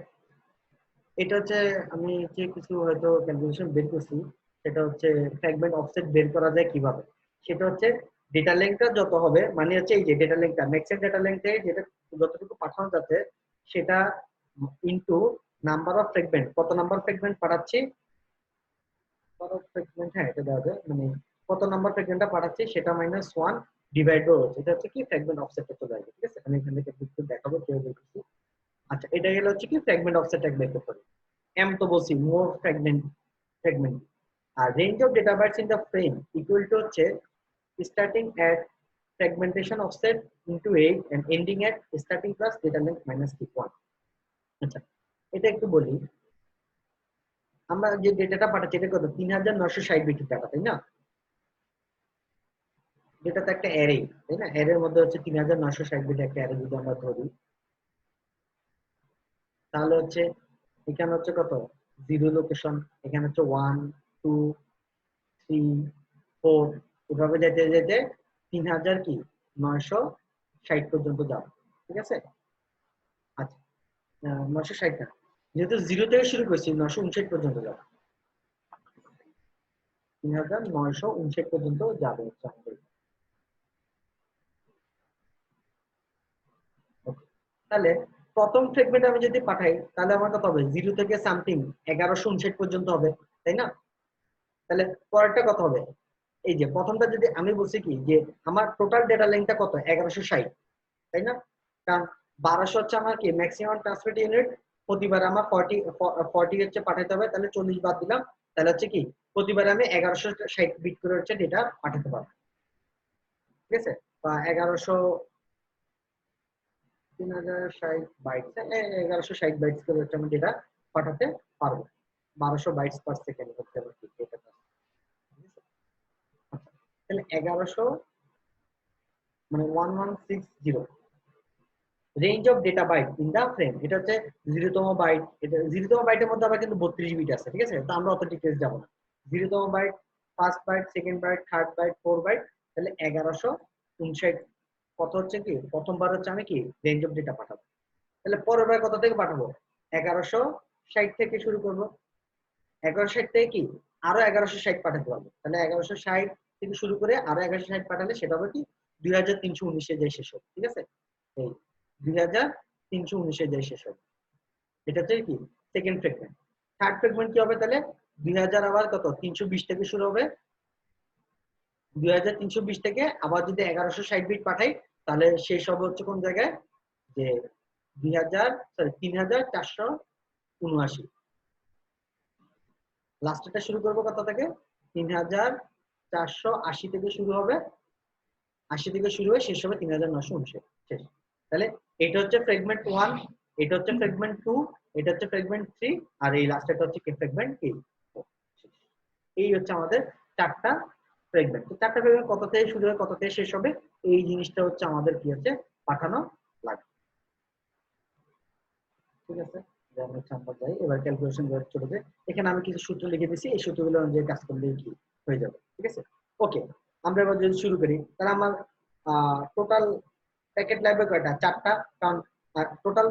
এটা হচ্ছে আমি যে কিছু হয়তো ক্যালকুলেশন বের করছি, সেটা হচ্ছে ফ্র্যাগমেন্ট অফসেট বের করা যায় কিভাবে, সেটা হচ্ছে ডেটা লেংথটা যত হবে, মানে হচ্ছে এই যে ডেটা লেংথটা ম্যাক্সিমাম ডেটা লেংথে যেটা যতটুকু পাঠানো যাচ্ছে সেটা ইনটু নাম্বার অফ ফ্র্যাগমেন্ট, কত নাম্বার ফ্র্যাগমেন্ট পাঠাচ্ছি, নাম্বার অফ ফ্র্যাগমেন্ট, হ্যাঁ এটা দেওয়া যায়, মানে কত নাম্বার ফ্র্যাগমেন্টটা পাঠাচ্ছি সেটা মাইনাস 1 ডিভাইড রো হচ্ছে, এটা হচ্ছে কি ফ্র্যাগমেন্ট অফসেটে চলে আসবে। ঠিক আছে, আমি এখান থেকে একটু দেখাবো কিভাবে বের করছি। আচ্ছা, এটা গেল হচ্ছে কি ফ্র্যাগমেন্ট অফসেট বের করতে হবে। এম তো বলছি মোর ফ্র্যাগমেন্ট। আর range of data bytes in the frame equal to হচ্ছে starting at fragmentation offset into 8 and ending at starting plus data length minus keep 1। আচ্ছা, এটা একটু বলি, আমরা যে ডেটাটা পাঠাচ্ছি এটা কত 3960 বিটের ডাটা, তাই না? যেটা তো একটা অ্যারে, তাই না? অ্যারের মধ্যে হচ্ছে 3960 বিটের একটা অ্যারে যদি আমরা ধরি, তাহলে হচ্ছে এখানে হচ্ছে কত জিরো লোকেশন, এখানে হচ্ছে 1 2 3 4, এভাবে যেতে যেতে 3000 কি 960 পর্যন্ত যাবে। ঠিক আছে, আচ্ছা 960 না, যেহেতু জিরো থেকে শুরু করছি 959 পর্যন্ত যাবে, 3959 পর্যন্ত যাবে হচ্ছে আমাদের। তাহলে প্রথম ফ্রেগমেন্ট আমি যদি পাঠাই তাহলে আমার কত হবে, জিরো থেকে সামথিং 1159 পর্যন্ত হবে, তাই না? তাহলে পরেরটা কত হবে, এই যে প্রথমটা যদি আমি বলছি কি যে আমার টোটাল ডেটা লেন্থটা কত 1160, তাই না? কারণ 1200 হচ্ছে আমার কি ম্যাক্সিমাম ট্রান্সমিট ইউনিট, প্রতিবার আমার 40 হচ্ছে পাঠাতে হবে, তাহলে 40 বাদ দিলাম, তাহলে হচ্ছে কি প্রতিবার আমি 1160 বিট করে হচ্ছে ডেটা পাঠাতে পারবো। ঠিক আছে, বা 3060 বাইটস, 1160 বাইটস করে হচ্ছে আমি ডেটা পাঠাতে পারবো, 1200 বাইটস পার সেকেন্ড হচ্ছে আমার ডেটা। তাহলে 1100 মানে 1160 range of data byte in the frame, এটা হচ্ছে 0তম বাইট। এটা 0তম বাইটের মধ্যে আবার কিন্তু 32 বিট আছে। ঠিক আছে, তো আমরা অত ডিটেইলস যাব না। 0তম byte, first byte, second byte, third byte, four byte, তাহলে 1159 কত হচ্ছে কি প্রথমবার হচ্ছে আমি কি রেঞ্জ অফ ডেটা পাঠাবো। তাহলে পরের বার কত থেকে পাঠাবো, 1160 থেকে শুরু করব। 1160 থেকে কি আরো 1160 পাঠাতে পারবো, তাহলে 1160 থেকে শুরু করে আরো 1160 পাঠালে সেটা হবে কি 2319 যে শেষ হবে। ঠিক আছে, এই 2319 যে শেষ হবে, এটা হচ্ছে কি সেকেন্ড ফ্রেগমেন্ট। থার্ড ফ্রেগমেন্ট কি হবে, তাহলে 2000 আবার কত 320 থেকে শুরু হবে, 2320 থেকে আবার যদি 1160 বিট পাঠাই তাহলে শেষ হবে হচ্ছে কোন জায়গায়, যে 3479। লাস্টেরটা শুরু করবো কত থেকে, 3480 থেকে শুরু হবে, 80 থেকে শুরু হয়ে শেষ হবে 3959 শেষ। তাহলে এটা হচ্ছে ফ্রেগমেন্ট 1, এটা হচ্ছে ফ্রেগমেন্ট 2, এটা হচ্ছে ফ্রেগমেন্ট 3, আর এই লাস্টেরটা হচ্ছে কি ফ্রেগমেন্ট 8। এই হচ্ছে আমাদের চারটা ফ্রেগমেন্ট। তো চারটা ফ্রেগমেন্ট কত থেকে শুরু হবে কত থেকে শেষ হবে, এই জিনিসটা হচ্ছে আমাদের কি হচ্ছে পাঠানো লাগবে। ঠিক আছে, আমরা যাই এবার ক্যালকুলেশন চলে যায়। এখানে আমি কিছু সূত্র লিখে দিচ্ছি, এই সূত্রগুলো অনুযায়ী কাজ করলেই কি হয়ে যাবে। ঠিক আছে, ওকে, আমরা এবার যদি শুরু করি তাহলে আমার টোটাল প্যাকেট লাগবে কয়টা, চারটা। কারণ টোটাল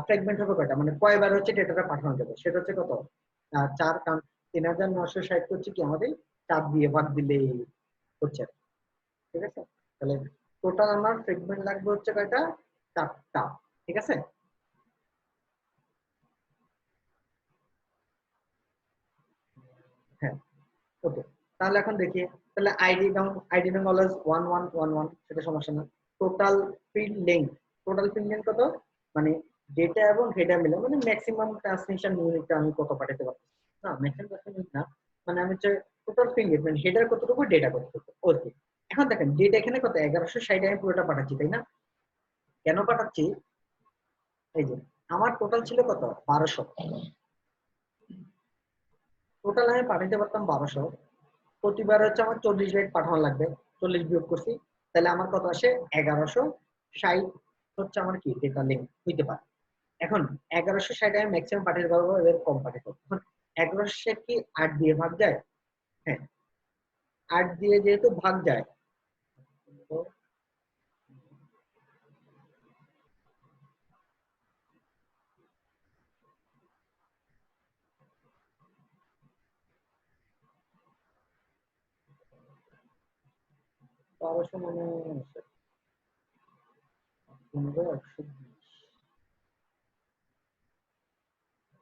ফ্র্যাগমেন্ট হবে কয়টা, মানে কয়বার হচ্ছে ডেটাটা পাঠানো যাবে, সেটা হচ্ছে কত 4। কারণ 3960 হচ্ছে কি আমাদের 4 দিয়ে ভাগ দিলেই হচ্ছে। ঠিক আছে, তাহলে টোটাল আমার ফ্র্যাগমেন্ট লাগবে হচ্ছে কয়টা, চারটা। ঠিক আছে, হ্যাঁ, ওকে। তাহলে এখন দেখি, তাহলে আইডি নাম অলওয়েজ 1111, সেটা সমস্যা না। Total field length, total field length কত, মানে ডেটা এবং হেডার মিলে মানে ম্যাক্সিমাম ট্রান্সমিশন ইউনিটটা আমি কত পাঠাতে পারছি, না ম্যাক্সিমাম ট্রান্সমিশন না, মানে আমি হচ্ছে টোটাল ফিল্ড লেংথ মানে হেডার কতটুকু ডেটা কতটুকু। ওকে, এখন দেখেন ডেটা এখানে কত 1160 আমি পুরোটা পাঠাচ্ছি, তাই না? কেন পাঠাচ্ছি, এই যে আমার টোটাল ছিল কত 1200, টোটাল আমি পাঠাতে পারতাম 1200, প্রতিবার হচ্ছে আমার 40 বাইট পাঠানো লাগবে, 40 বিয়োগ করছি, তাহলে আমার কত আসে 1160 হচ্ছে আমার কি ডেটা লিঙ্ক হইতে পারে। এখন 1160 আমি ম্যাক্সিমাম পাঠাতে পারবো, এবার কম পাঠাতে পারবো। এখন 1160 কি 8 দিয়ে ভাগ যায়, হ্যাঁ 8 দিয়ে যেহেতু ভাগ যায়, তো 1200 মানে 15,120,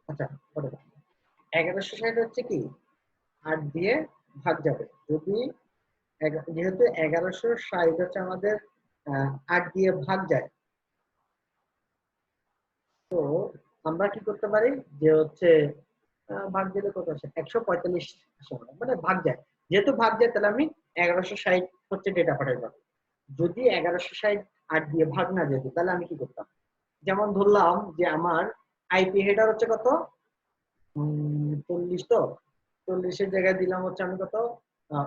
আচ্ছা 1160 হচ্ছে কি 8 দিয়ে ভাগ যাবে, যদি যেহেতু 1160 হচ্ছে আমাদের 8 দিয়ে ভাগ যায়, তো আমরা কি করতে পারি যে হচ্ছে ভাগ দিলে কত আসে 145 আসে, মানে ভাগ যায়, যেহেতু ভাগ যায় তাহলে আমি 1160 হচ্ছে ডেটা পাঠাইতে পারবো। যদি 1160 8 দিয়ে ভাগ না যেত তাহলে আমি কি করতাম, যেমন ধরলাম যে আমার আইপি হেডার হচ্ছে কত 40, তো 40-এর জায়গায় দিলাম হচ্ছে আমি কত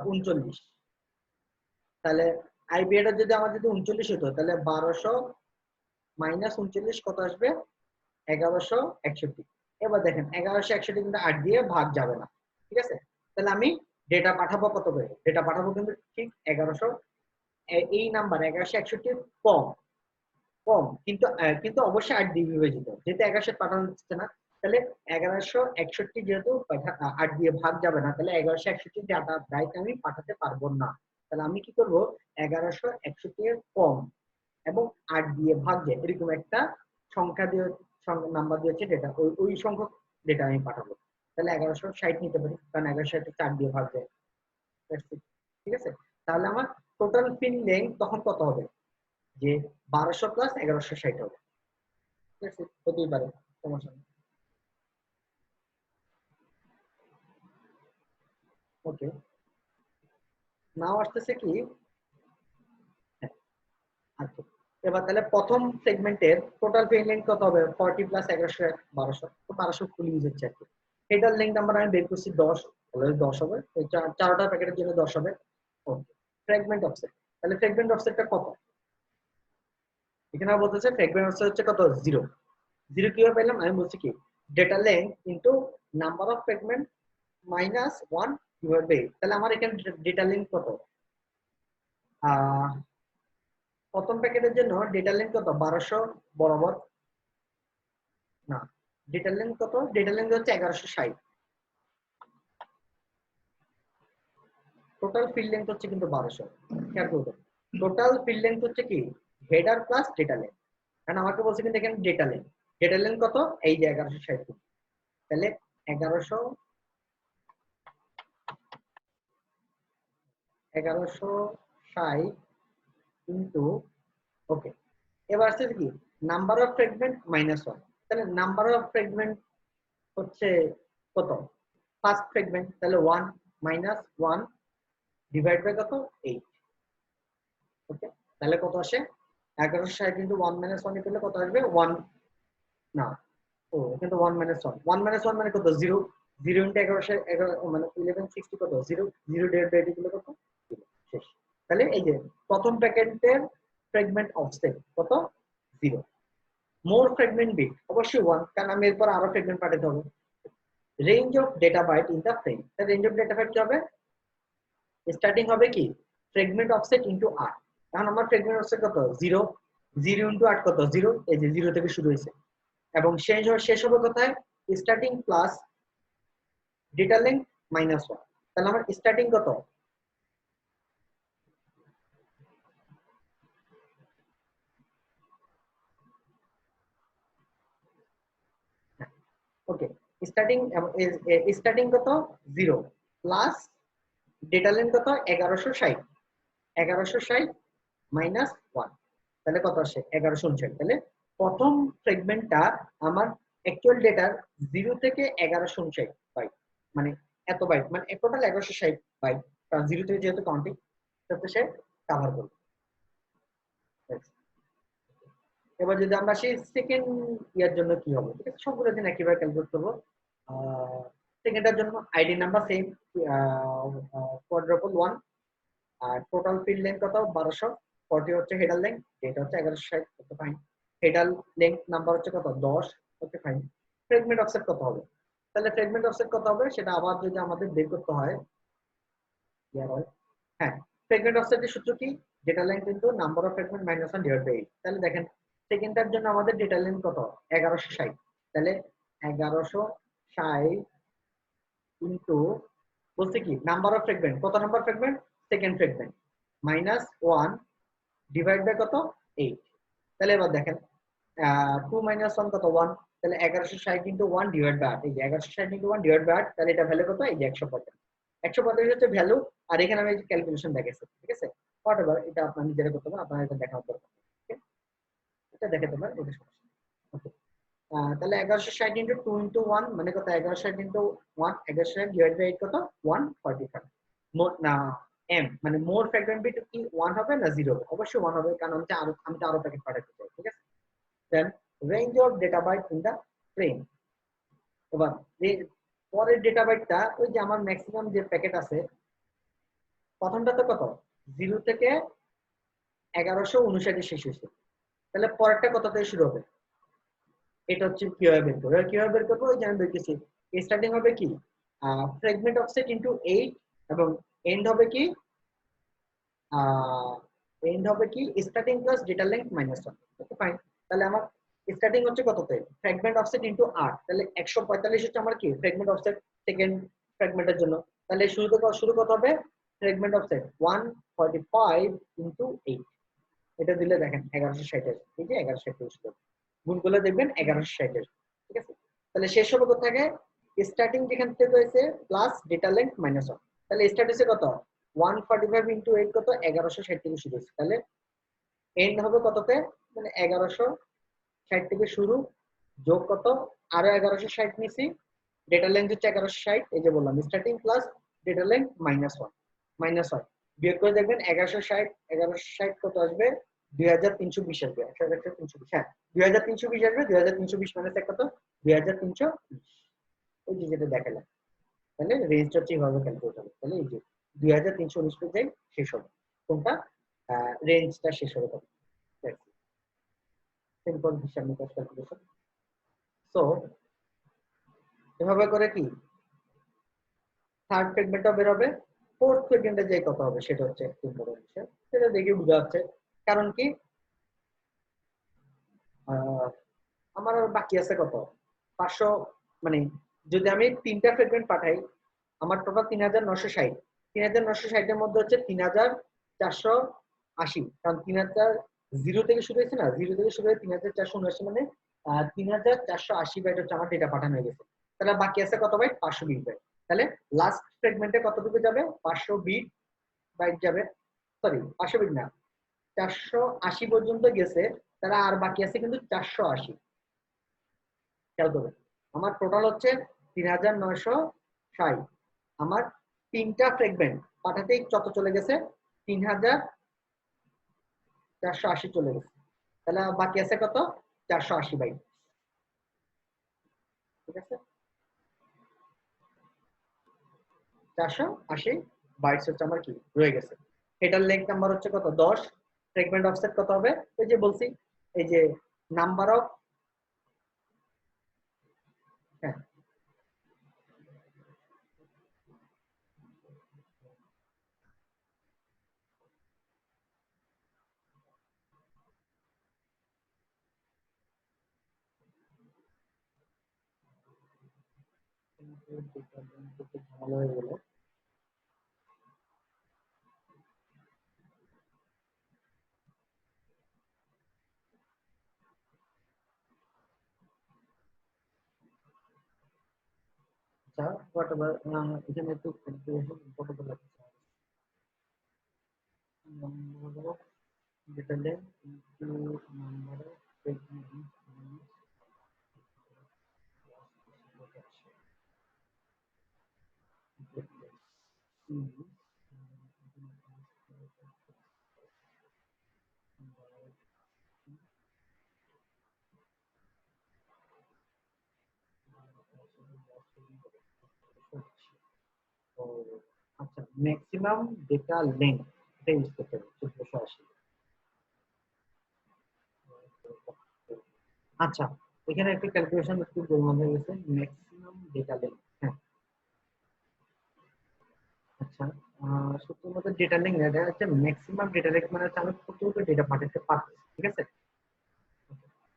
39, তাহলে আইপি হেডার যদি আমার যদি 39 হতো তাহলে 1200 মাইনাস 39 কত আসবে 1161। এবার দেখেন 1161 কিন্তু 8 দিয়ে ভাগ যাবে না, ঠিক আছে, তাহলে আমি ডেটা পাঠাবো কত করে, ডেটা পাঠাবো কিন্তু ঠিক 1100, এই নাম্বার 1161 কম কম, কিন্তু কিন্তু অবশ্যই 8 দিয়ে বিভাজিত, যেহেতু 1100 পাঠানো যাচ্ছে না, তাহলে 1161 যেহেতু 8 দিয়ে ভাগ যাবে না, তাহলে 1161 ডাটা বাইট আমি পাঠাতে পারবো না। তাহলে আমি কি করব 1161 এর কম এবং 8 দিয়ে ভাগ যায় এরকম একটা সংখ্যা দিয়ে নাম্বার দিয়েছে ডেটা, ওই সংখ্যক ডেটা আমি পাঠাবো। তাহলে 1160 নিতে পারি, কারণ 1160 4 দিয়ে ভাগ যায়, ঠিক আছে। তাহলে আমার টোটাল পিন লেন্থ তখন কত হবে, যে 1200 প্লাস 1160 হবে, ঠিক আছে, হতেই পারে, সমস্যা নেই। ওকে, নাও আসতেছে কি, হ্যাঁ, আচ্ছা, এবার তাহলে প্রথম সেগমেন্টের টোটাল পেইন লেন্থ কত হবে 40 প্লাস 1100 1200, তো 1200 ফুল ইউজ হচ্ছে আর কি। হেডার লেন্থ আমরা আমি বের করছি 10, তাহলে 10 হবে, এই চারটা প্যাকেটের জন্য 10 হবে। ওকে, ফ্র্যাগমেন্ট অফসেট, তাহলে ফ্র্যাগমেন্ট অফসেটটা কত, এখানে বলতেছে ফ্র্যাগমেন্ট অফসেট হচ্ছে কত 0। 0 কিভাবে পেলাম, আমি বলছি কি data length into number of fragment minus 1 divide by, তাহলে আমার এখানে ডেটা লেন্থ কত, প্রথম প্যাকেটের জন্য ডেটা লেন্থ কত 1200 বরাবর, না ডেটা লেন্থ কত, ডেটা লেন্থ হচ্ছে 1160, টোটাল ফিল্ড লেন্থ হচ্ছে কিন্তু 1200, খেয়াল করবে টোটাল ফিল্ড লেন্থ হচ্ছে কি হেডার প্লাস ডেটা লেন্থ, কারণ আমাকে বলছে কিন্তু এখানে ডেটা লেন্থ কত এই যে 1160, তাহলে 1160 কিন্তু, ওকে, এবার আসছে কি নাম্বার অফ ফ্র্যাগমেন্ট -1, তাহলে নাম্বার অফ ফ্র্যাগমেন্ট হচ্ছে কত, ফার্স্ট ফ্র্যাগমেন্ট, তাহলে 1 -1 ডিভাইড বাই কত 8, ওকে, তাহলে কত আসে 1160 কিন্তু 1 -1 করলে কত আসবে 1, না ও কিন্তু 1 -1 1 -1 মানে কত 0, 0 ইনটু 1111 মানে 1160 কত 0, 0 ডিভাইড বাই 8 কত 0, শেষ। তাহলে এই যে প্রথম প্যাকেটের ফ্র্যাগমেন্ট অফসেট কত 0, মোর ফ্র্যাগমেন্ট বিট অবশ্যই 1, কারণ আমি এরপর আরো ফ্র্যাগমেন্ট পাঠাতে হবে। Range of data byte in the frame, তাহলে রেঞ্জ অফ ডেটা বাইট কি হবে, স্টার্টিং হবে কি ফ্র্যাগমেন্ট অফসেট ইনটু 8, এখন আমার ফ্র্যাগমেন্ট অফসেট কত 0, 0 ইনটু 8 কত 0, এই যে 0 থেকে শুরু হয়েছে, এবং শেষ হবে কোথায় স্টার্টিং প্লাস ডেটা লেন্থ -1, তাহলে আমার স্টার্টিং কত, ওকে, স্টার্টিং স্টার্টিং কত 0 প্লাস ডেটা লেন্থ কত 1160, 1160 -1, তাহলে কত আসে 1159, তাহলে প্রথম ফ্র্যাগমেন্টটা আমার অ্যাকচুয়াল ডেটার 0 থেকে 1159 বাইট, মানে এত বাইট, মানে টোটাল 1160 বাইট, কারণ 0 থেকে যেহেতু কাউন্টিং, তাতে সে কভার করবে। এবার যদি আমরা সেই সেকেন্ড ইয়ার জন্য কি হবে, ঠিক আছে, সবগুলো দিন একইভাবে ক্যালকুলেট করবো। সেকেন্ডের জন্য আইডি নাম্বার সেম, কোয়াড্রাপল 1, আর টোটাল ফিল্ড লেন্থ কত 1200, 40 হচ্ছে হেডার লেন্থ, এটা হচ্ছে 1160, okay fine, header length number হচ্ছে কত 10, ওকে ফাইন। ফ্র্যাগমেন্ট অফসেট কত হবে, তাহলে ফ্র্যাগমেন্ট অফসেট কত হবে সেটা আবার যদি আমাদের বের করতে হয়, হ্যাঁ, ফ্র্যাগমেন্ট অফসেটের সূত্র কি data length into number of fragment -1 divide by 8, তাহলে দেখেন সেকেন্ডটার জন্য আমাদের ডেটা লেন্থ কত 1160, তাহলে 1160 ইনটু বলতে কি নাম্বার অফ ফ্র্যাগমেন্ট, কত number fragment second fragment, -1 divide by কত 8, তাহলে এবার দেখেন 2 -1 কত 1, তাহলে 1160 ইনটু 1 ডিভাইড বাই 8, এই যে 1160 ইনটু 1 ডিভাইড বাই 8, তাহলে এটা ভ্যালু কত এই যে 150, 145 হচ্ছে ভ্যালু, আর এখানে আমি ক্যালকুলেশন দেখাইছি, ঠিক আছে। হোয়াটএভার, এটা আপনারা নিজেরা করতে পারেন, আপনারা এটা দেখানোর দরকার নেই, ঠিক আছে, এটা দেখাতে পারেন, এটা সমস্যা নেই। ওকে, তাহলে 1160 ইনটু 2 ইনটু 1 মানে কত? 1160 ইনটু 1, 1160 ডিভাইড বাই 8 কত? 145। মোট না এম মানে মোর ফ্র্যাগমেন্ট বিট কি 1 হবে না 0 হবে? অবশ্যই 1 হবে, কারণ আমি তো আরো প্যাকেট পাঠাতে চাই, ঠিক আছে। Then range of data byte in the frame. এবার পরের ডেটা বাইটটা ওই যে আমার ম্যাক্সিমাম যে প্যাকেট আছে, প্রথমটাতে কত? 0 থেকে 1159 শেষ হয়েছে, তাহলে পরেরটা কত থেকে শুরু হবে? এটা হচ্ছে কিভাবে বের করবো? কিভাবে বের করবো? ওই যে আমি বেরকেছি, স্টার্টিং হবে কি ফ্র্যাগমেন্ট অফসেট ইনটু 8 এবং এন্ড হবে কি starting plus data length minus 1। Okay fine, তাহলে আমার স্টার্টিং হচ্ছে কততে? ফ্র্যাগমেন্ট অফসেট ইনটু 8, তাহলে 145 হচ্ছে আমার কি ফ্র্যাগমেন্ট অফসেট সেকেন্ড ফ্র্যাগমেন্টের জন্য। তাহলে শুরু কত হবে? ফ্র্যাগমেন্ট অফসেট 145 ইনটু 8, এটা দিলে দেখেন 1160 আসবে। এই যে 1160 গুণ করলে দেখবেন 1160, ঠিক আছে। তাহলে শেষ হবে কোথা থেকে? স্টার্টিং যেখান থেকে হয়েছে প্লাস ডেটা লেংথ মাইনাস 1, তাহলে স্টার্ট হচ্ছে কত? 145 ইনটু 8 কত? 1160 থেকে শুরু হচ্ছে, তাহলে এন্ড হবে কততে? মানে 1160 থেকে শুরু, যোগ কত? আরো 1160 নিছি, ডেটা লেংথ হচ্ছে 1160, এই যে বললাম starting plus data length minus 1, বিয়োগ করে দেখবেন 1160 কত আসবে? 2320 আসবে। 1320, হ্যাঁ 2320 আসবে। 2320 মাইনাস কত? 2320, ওই যে যেটা দেখালাম। তাহলে রেঞ্জটা হচ্ছে এইভাবে ক্যালকুলেট হবে। তাহলে এই যে 2319 পর্যায়ে শেষ হবে কোনটা? রেঞ্জটা শেষ হবে কত? সিম্পল হিসাব নিকাশ ক্যালকুলেশন। সো এভাবে করে কি থার্ড সেগমেন্টটা বের হবে, ফোর্থ সেগমেন্টে যে কত হবে সেটা হচ্ছে ইম্পর্টেন্ট বিষয়, সেটা দেখে বোঝা যাচ্ছে। কারণ কি আমার আর বাকি আছে কত? 500, মানে যদি আমি 3টা ফ্রেগমেন্ট পাঠাই, আমার টোটাল 3960, 3960 এর মধ্যে হচ্ছে 3480, কারণ 3000 জিরো থেকে শুরু হয়েছে না, জিরো থেকে শুরু হয়ে 3479, মানে 3480 বাইট হচ্ছে আমার ডেটা পাঠানো হয়ে গেছে। তাহলে বাকি আছে কত বাইট? 520 বাইট। তাহলে লাস্ট ফ্রেগমেন্টে কতটুকু যাবে? 520 বাইট যাবে, সরি 500 বিট না, 480 পর্যন্ত গেছে, তারা আর বাকি আছে কিন্তু 480। খেয়াল করবেন, আমার টোটাল হচ্ছে 3960, আমার 3টা ফ্রেগমেন্ট পাঠাতেই কত চলে গেছে? 3480 চলে গেছে, তাহলে বাকি আছে কত? 480 বাইট, ঠিক আছে। 480 বাইটস হচ্ছে আমার কি রয়ে গেছে। এটার লেংথ নাম্বার হচ্ছে কত? 10। ফ্রেগমেন্ট অফসেট কত হবে? এই যে বলছি, এই যে নাম্বার অফ, হ্যাঁ ঝামেলা হয়ে গেল। আচ্ছা হোয়াটএভার, এখানে একটু কত লাগছে? Number of data length into number of fragment. আচ্ছা, ম্যাক্সিমাম ডেটা লেংথ এটা ইউজ করতে হবে 1480। আচ্ছা, এখানে একটা ক্যালকুলেশন একটু গোলমাল হয়ে গেছে। ম্যাক্সিমাম ডেটা লেংথ, হ্যাঁ আচ্ছা, সত্যি মতো ডেটা লেংথ এটা হচ্ছে ম্যাক্সিমাম ডেটা লেংথ, মানে হচ্ছে আমি কতটুকু ডেটা পাঠাতে পারছি, ঠিক আছে।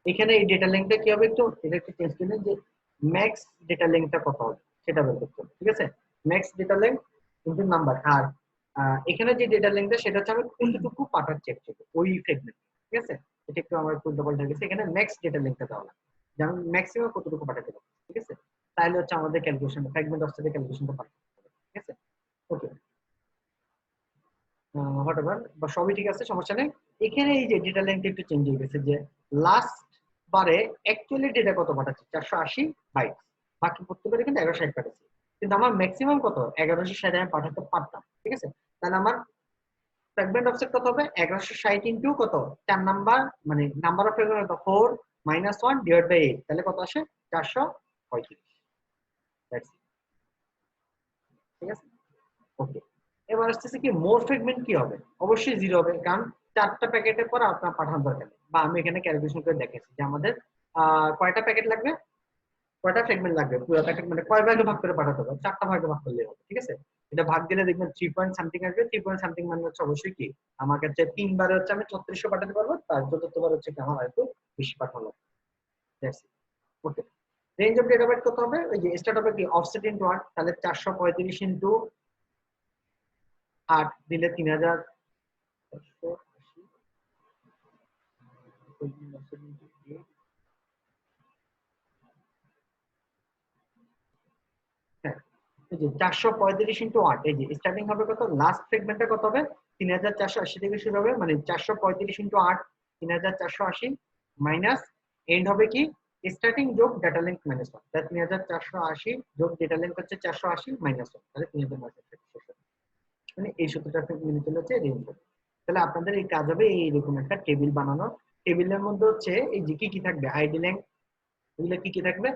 এখানে এই ডেটা লেংথটা কি হবে? একটু এটা একটু চেঞ্জ করে নিন, যে ম্যাক্স ডেটা লেংথটা কত হবে সেটা বের করতে হবে, ঠিক আছে। Max data length into number, আর এখানে যে ডেটা লেংথটা সেটা হচ্ছে আমি কতটুকু পাঠাচ্ছি অ্যাকচুয়ালি ওই ফ্রেগমেন্ট, ঠিক আছে। এটা একটু আমার একটু ডবল হয়ে গেছে, এখানে ম্যাক্স ডেটা লেংথটা দেওয়া লাগে, যে আমি ম্যাক্সিমাম কতটুকু পাঠাতে পারি, ঠিক আছে। তাহলে হচ্ছে আমাদের ক্যালকুলেশন ফ্রেগমেন্ট অফসেটের ক্যালকুলেশনটা পাঠাতে হবে, ঠিক আছে। ওকে, হোয়াটএভার, বা সবই ঠিক আছে, সমস্যা নেই। এখানে এই যে ডেটা লেন্থ একটু চেঞ্জ হয়ে গেছে, যে লাস্ট বারে অ্যাকচুয়ালি ডেটা কত পাঠাচ্ছে 480 বাইট, বাকি প্রত্যেকবার কিন্তু 1160 পাঠাচ্ছে, কিন্তু আমার ম্যাক্সিমাম কত 1160 আমি পাঠাতে পারতাম, ঠিক আছে। তাহলে আমার ফ্র্যাগমেন্ট অফসেট কত হবে 1160 ইনটু কত 4 নাম্বার, মানে নাম্বার অফ ফ্র্যাগমেন্ট কত 4 - 1 ডিভাইড বাই 8, তাহলে কত আসে 435। দ্যাটস ইট, ঠিক আছে। ওকে, এবার আসতেছে কি মোর ফ্র্যাগমেন্ট কি হবে, অবশ্যই 0 হবে, কারণ 4টা প্যাকেটের পর আপনার পাঠানোর দরকার নেই, বা আমি এখানে ক্যালকুলেশন করে দেখাচ্ছি যে আমাদের কয়টা প্যাকেট লাগবে, কয়টা ফ্র্যাগমেন্ট লাগবে, পুরো প্যাকেট মানে কয় ভাগে ভাগ করে পাঠাতে হবে, 4টা ভাগে ভাগ করলে হবে, ঠিক আছে। এটা ভাগ দিলে দেখবেন 3 পয়েন্ট সামথিং আসবে, 3 পয়েন্ট সামথিং মানে হচ্ছে অবশ্যই কি আমার কাছে 3 বারে হচ্ছে আমি 3600 পাঠাতে পারবো, তার চতুর্থবার হচ্ছে কি আমার একটু বেশি পাঠানো লাগবে। That's it. Okay, range of data byte কত হবে, ওই যে স্টার্ট হবে কি অফসেট ইনটু 8, তাহলে 435 ইনটু 8 দিলে 3480, হ্যাঁ, এই যে 435 ইনটু 8, এই যে স্টার্টিং হবে কত, লাস্ট সেগমেন্টটা কত হবে 3480 থেকে শুরু হবে, মানে 435 ইনটু 8 3480 মাইনাস এন্ড হবে কি স্টার্টিং যোগ ডাটা লিংক মাইনাস 1, তাহলে 3480 যোগ ডাটা লিংক হচ্ছে 480 মাইনাস 1, তাহলে 3900, মানে এই সূত্রটা আপনি মেনে চলে হচ্ছে রেঞ্জ হবে। তাহলে আপনাদের এই কাজ হবে এইরকম একটা টেবিল বানানো, টেবিলের মধ্যে হচ্ছে এই যে কি কি থাকবে আইডি লিংক, এগুলো কি কি থাকবে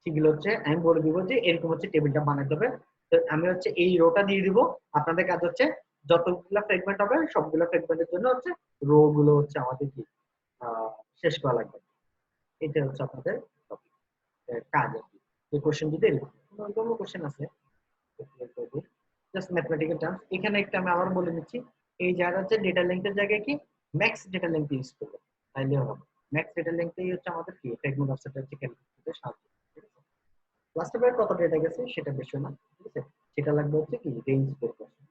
সেগুলো হচ্ছে আমি বলে দিব যে এরকম হচ্ছে টেবিলটা বানাতে হবে। তো আমি হচ্ছে এই রোটা দিয়ে দিব, আপনাদের কাজ হচ্ছে যতগুলো ফ্রেগমেন্ট হবে সবগুলো ফ্রেগমেন্টের জন্য হচ্ছে রো গুলো হচ্ছে আমাদের কি শেষ করা লাগবে। এটা হচ্ছে আপনাদের কাজ আর কি। এই কোশ্চেন যদি এরকম কোশ্চেন আছে জাস্ট ম্যাথমেটিক্যাল টার্মস, এখানে একটা আমি আবার বলে দিচ্ছি, এই জায়গা হচ্ছে ডেটা লেংথের জায়গায় কি ম্যাক্স ডেটা লেংথ ইউজ করবে, তাইলে হবে ম্যাক্স ডেটা লেংথই হচ্ছে আমাদের কি ফ্রেগমেন্ট অফসেট হচ্ছে ক্যালকুলেট করতে সাহায্য করে। লাস্টে পরে কত ডেটা গেছে সেটা বেশি না, ঠিক আছে, সেটা লাগবে হচ্ছে কি রেঞ্জ বের করতে।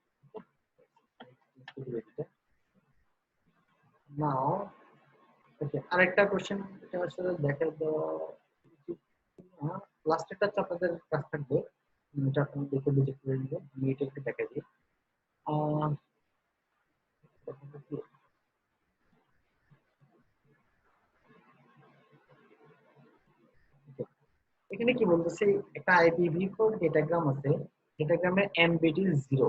নাও ওকে, আরেকটা কোশ্চেন এটা আসলে দেখা দাও, লাস্টেরটা হচ্ছে আপনাদের কাজ থাকবে, এটা আপনি দেখে বুঝে করে নিবেন, আমি এটা একটু দেখা দিই। আহ এখানে কি বলতেছে, একটা IPv4 ডেটাগ্রাম আছে, ডেটাগ্রামের এম বিট ইজ 0,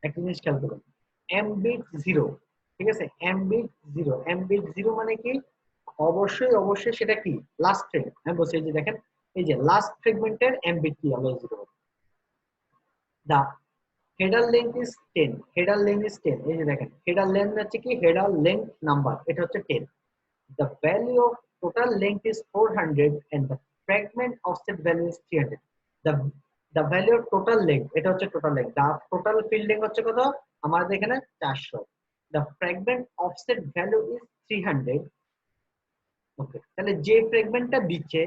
একটা জিনিস খেয়াল করুন, এম বিট 0, ঠিক আছে, এম বিট 0, এম বিট 0 মানে কি অবশ্যই অবশ্যই সেটা কি লাস্ট ফ্রেগ, আমি বলছি এই যে দেখেন এই যে লাস্ট ফ্রেগমেন্টের এম বিট কি হবে 0, the header length is 10, header length is 10, এই যে দেখেন হেডার লেংথ হচ্ছে কি হেডার লেংথ নাম্বার এটা হচ্ছে 10, the value of total length is 400 and the fragment offset value is 300, the the value of total length এটা হচ্ছে total length, the total field length হচ্ছে কত আমাদের এখানে 400, the fragment offset value is 300। ওকে, তাহলে যে ফ্র্যাগমেন্টটা দিচ্ছে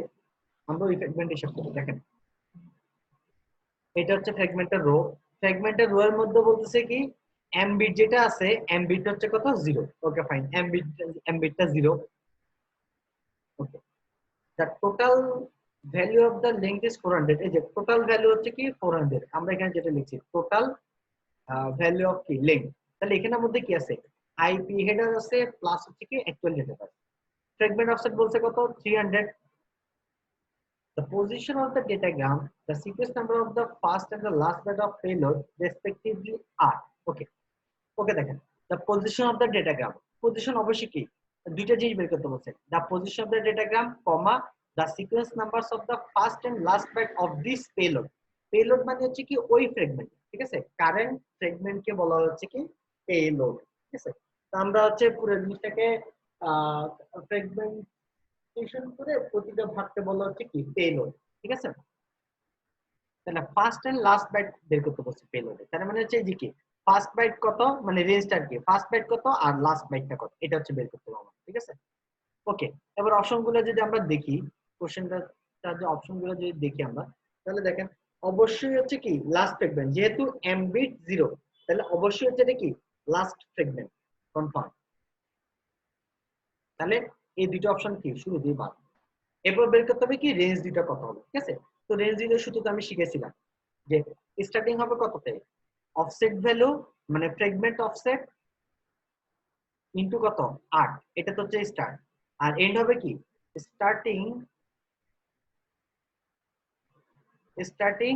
আমরা ওই ফ্র্যাগমেন্ট হিসাব করি, দেখেন এটা হচ্ছে ফ্র্যাগমেন্টের রো, ফ্র্যাগমেন্টের রো এর মধ্যে বলতেছে কি এমবিট যেটা আছে এমবিট হচ্ছে কত 0, ওকে ফাইন, এমবিটটা 0। Okay, the total value of the length is 400, এই যে টোটাল ভ্যালু হচ্ছে কি 400, আমরা এখানে যেটা লিখছি টোটাল ভ্যালু অফ কি লেংথ, তাহলে এখানের মধ্যে কি আছে আইপি হেডার আছে প্লাস হচ্ছে কি অ্যাকচুয়াল হেডার আছে, ফ্র্যাগমেন্ট অফসেট বলছে কত 300, the position of the datagram, the sequence number of the first and the last byte of payload respectively are, okay, ওকে দেখেন the position of the datagram, position অবশ্যই কি দুইটা জিনিস বের করতে বলছে, the position of the datagram comma the sequence numbers of the first and last byte of this payload, payload মানে হচ্ছে কি ওই ফ্র্যাগমেন্ট, ঠিক আছে, কারেন্ট ফ্র্যাগমেন্ট কে বলা হচ্ছে কি পেলোড, ঠিক আছে। তো আমরা হচ্ছে পুরো জিনিসটাকে ফ্র্যাগমেন্টেশন করে প্রতিটা ভাগকে বলা হচ্ছে কি পেলোড, ঠিক আছে। তাহলে ফার্স্ট এন্ড লাস্ট বাইট বের করতে বলছে পেলোডে, তার মানে হচ্ছে যে কি ফার্স্ট বাইট কত মানে রেঞ্জটা কি ফার্স্ট বাইট কত আর লাস্ট বাইটটা কত এটা হচ্ছে বের করতে হবে, ঠিক আছে। ওকে, এবার অপশনগুলো যদি আমরা দেখি কোশ্চেনটা যে অপশনগুলো যদি দেখি আমরা, তাহলে দেখেন অবশ্যই হচ্ছে কি লাস্ট ফ্র্যাগমেন্ট, যেহেতু এম বিট 0 তাহলে অবশ্যই হচ্ছে এটা কি লাস্ট ফ্র্যাগমেন্ট কনফার্ম, তাহলে এই দুটো অপশন কি শুরু দিয়ে বাদ, এরপর বের করতে হবে কি রেঞ্জ দুটো কত হবে, ঠিক আছে। তো রেঞ্জ দুটো সূত্র তো আমি শিখেছিলাম যে স্টার্টিং হবে কত থেকে অফসেট ভ্যালু মানে ফ্র্যাগমেন্ট অফসেট ইনটু কত 8, এটা তো হচ্ছে স্টার্ট। আর এন্ড হবে কি starting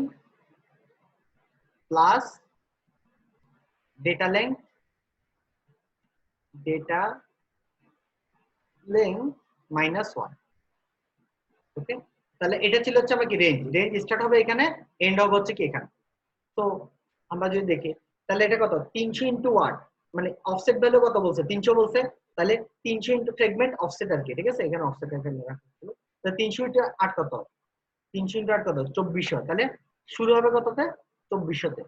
plus data length minus 1। ওকে, তাহলে এটা ছিল হচ্ছে আমার কি রেঞ্জ স্টার্ট হবে এখানে, এন্ড হবে হচ্ছে কি এখানে। তো আমরা যদি দেখি তাহলে এটা কত 300 ইনটু 8, মানে অফসেট ভ্যালু কত বলছে 300 বলছে, তাহলে 300 ইনটু ফ্র্যাগমেন্ট অফসেট আর কি, ঠিক আছে, এখানে অফসেট এখানে রাখা হলো। তাহলে 300 ইনটু 8 কত, 300 ইনটু 8 কত 2400, তাহলে শুরু হবে কততে 2400 তে।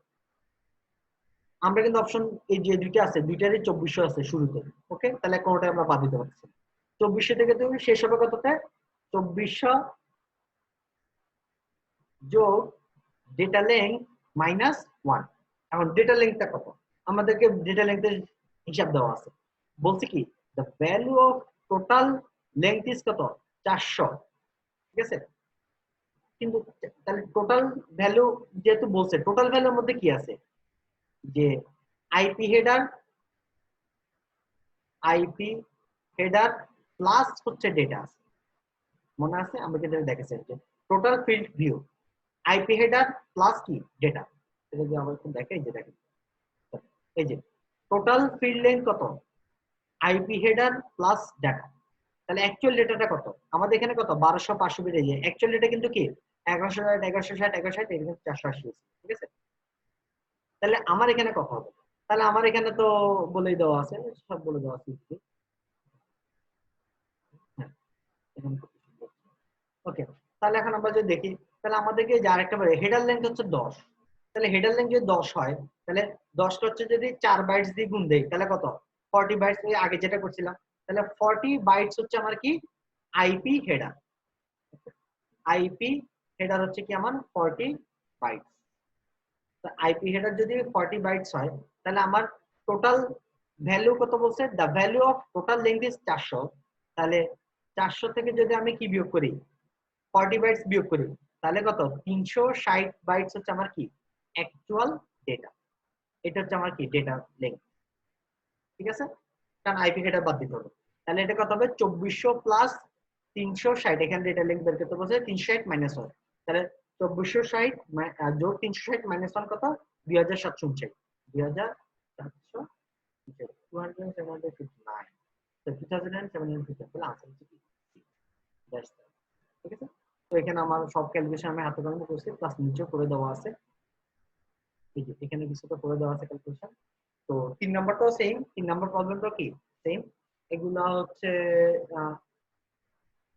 আমরা কিন্তু অপশন এই যে দুইটা আছে দুইটারই 2400 আছে শুরুতে। ওকে, তাহলে কোনটা আমরা বাদ দিতে পারছি। 2400 থেকে তুমি শেষ হবে কততে 2400 যোগ ডেটা লেংথ মাইনাস 1। এখন ডেটা লেংথটা কত, আমাদেরকে ডেটা লেংথের হিসাব দেওয়া আছে, বলছে কি the value of total length is কত 400, ঠিক আছে। কিন্তু তাহলে টোটাল ভ্যালু যেহেতু বলছে, টোটাল ভ্যালুর মধ্যে কি আছে যে আইপি হেডার প্লাস হচ্ছে ডেটা, মনে আছে আমরা কিন্তু দেখেছি যে total field view IP header plus কি ডেটা, এটা যদি আমরা একটু দেখাই যে দেখেন এই যে টোটাল ফিল্ড লেন্থ কত আইপি হেডার প্লাস ডাটা, তাহলে অ্যাকচুয়াল ডেটাটা কত আমাদের এখানে কত 1200 500 বেড়ে যায়, অ্যাকচুয়াল ডেটা কিন্তু কি 1160 1160 এটা কিন্তু 480, ঠিক আছে। তাহলে আমার এখানে কত হবে, তাহলে আমার এখানে তো বলেই দেওয়া আছে, সব বলে দেওয়া আছে। ওকে, তাহলে এখন আমরা যদি দেখি তাহলে আমাদেরকে যে আরেকটা বলে হেডার লেংথ হচ্ছে 10, তাহলে হেডার লেংথ যদি 10 হয় তাহলে 10টা হচ্ছে যদি 4 বাইটস দিয়ে গুণ দেই তাহলে কত 40 বাইটস, আগে যেটা করছিলাম, তাহলে 40 বাইটস হচ্ছে আমার কি আইপি হেডার। আইপি হেডার হচ্ছে কি আমার 40 বাইটস। তো আইপি হেডার যদি 40 বাইটস হয় তাহলে আমার টোটাল ভ্যালু কত বলছে, the value of total length is 400, তাহলে 400 থেকে যদি আমি কি বিয়োগ করি 40 বাইটস বিয়োগ করি তাহলে কত 360 বাইটস হচ্ছে আমার কি অ্যাকচুয়াল ডেটা, এটা হচ্ছে আমার কি ডেটা লেংথ, ঠিক আছে, কারণ আইপি হেডার বাদ দিতে হবে। তাহলে এটা কত হবে 2400 প্লাস 360, এখানে ডেটা লেংথ বের করতে বলছে 360 মাইনাস 1, তাহলে 2460 যোগ 360 মাইনাস 1 কত 2759, 2759, তো 2759 তাহলে आंसर হচ্ছে কি 10, ঠিক আছে। তো এখানে আমার সব ক্যালকুলেশন আমি হাতে কলমে করছি, প্লাস নিচেও করে দেওয়া আছে, এই যে এখানে কিছুটা করে দেওয়া আছে ক্যালকুলেশন। তো 3 নাম্বারটাও সেম, 3 নাম্বার প্রবলেমটাও কি সেম। এগুলা হচ্ছে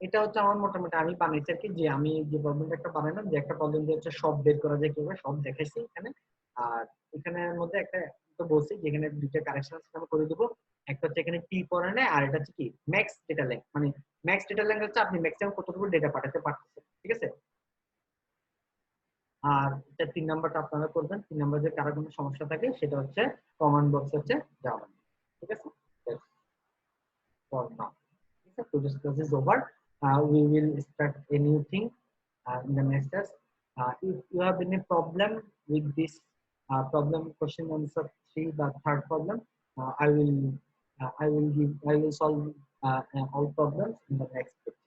এটা হচ্ছে আমার মোটামুটি আমি বানাইছি আর কি, যে আমি যে প্রবলেমটা একটা বানাইলাম, যে একটা প্রবলেম দিয়ে হচ্ছে সব বের করা যায় কিভাবে সব দেখাইছি এখানে। আর এখানের মধ্যে একটা তো বলছি যেখানে দুইটা কারেকশন আছে আমি করে দেব, একটা হচ্ছে এখানে টি পড়ে নেয় আর এটা হচ্ছে কি ম্যাক্স ডেটা লেংথ, মানে ম্যাক্স ডেটা লেংথ হচ্ছে আপনি ম্যাক্সিমাম কতটুকু ডেটা পাঠাতে পারতেছেন, ঠিক আছে। আর এটা 3 নাম্বারটা আপনারা করবেন, 3 নাম্বার যে কারো কোনো সমস্যা থাকে সেটা হচ্ছে কমেন্ট বক্সে হচ্ছে জানাবেন, ঠিক আছে। For now, okay, so this class is over. We will start a new thing in the next class. If you have any problem with this problem question answer 3, the third problem, I will solve all problems in the next class.